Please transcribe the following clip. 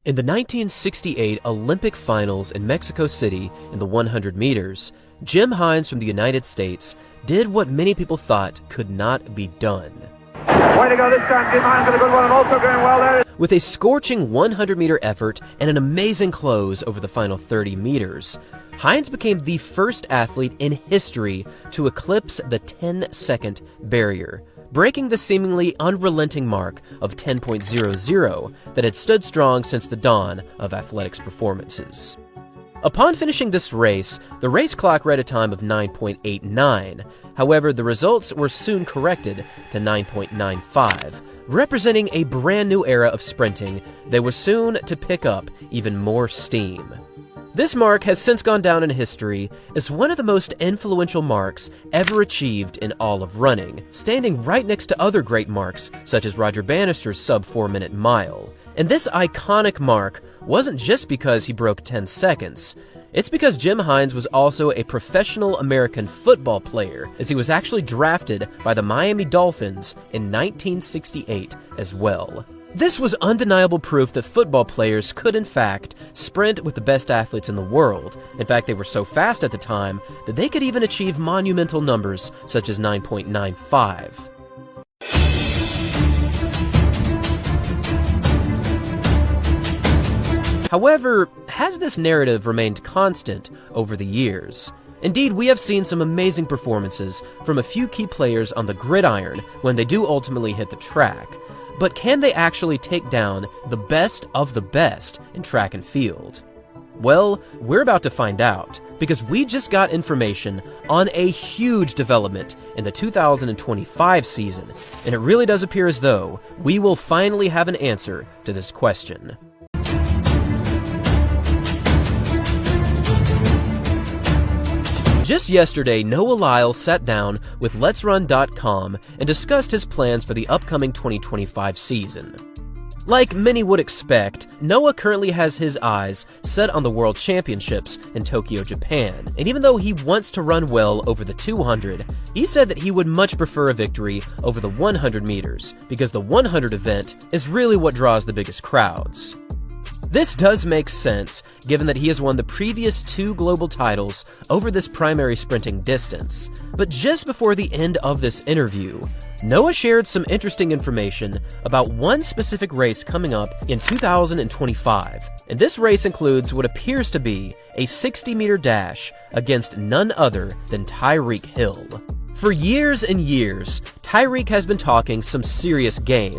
In the 1968 Olympic Finals in Mexico City in the 100 meters, Jim Hines from the United States did what many people thought could not be done. Way to go this time, Jim Hines with a good one and also going well there. With a scorching 100-meter effort and an amazing close over the final 30 meters, Hines became the first athlete in history to eclipse the 10-second barrier, breaking the seemingly unrelenting mark of 10.00 that had stood strong since the dawn of athletics performances. Upon finishing this race, the race clock read a time of 9.89. However, the results were soon corrected to 9.95, representing a brand new era of sprinting that was soon to pick up even more steam. This mark has since gone down in history as one of the most influential marks ever achieved in all of running, standing right next to other great marks such as Roger Bannister's sub-4-minute mile. And this iconic mark wasn't just because he broke 10 seconds. It's because Jim Hines was also a professional American football player, as he was actually drafted by the Miami Dolphins in 1968 as well. This was undeniable proof that football players could in fact sprint with the best athletes in the world. In fact, they were so fast at the time that they could even achieve monumental numbers such as 9.95. However, has this narrative remained constant over the years? Indeed, we have seen some amazing performances from a few key players on the gridiron when they do ultimately hit the track. But can they actually take down the best of the best in track and field? Well, we're about to find out, because we just got information on a huge development in the 2025 season, and it really does appear as though we will finally have an answer to this question. Just yesterday, Noah Lyles sat down with LetsRun.com and discussed his plans for the upcoming 2025 season. Like many would expect, Noah currently has his eyes set on the World Championships in Tokyo, Japan, and even though he wants to run well over the 200, he said that he would much prefer a victory over the 100 meters, because the 100 event is really what draws the biggest crowds. This does make sense, given that he has won the previous 2 global titles over this primary sprinting distance. But just before the end of this interview, Noah shared some interesting information about one specific race coming up in 2025. And this race includes what appears to be a 60-meter dash against none other than Tyreek Hill. For years and years, Tyreek has been talking some serious game,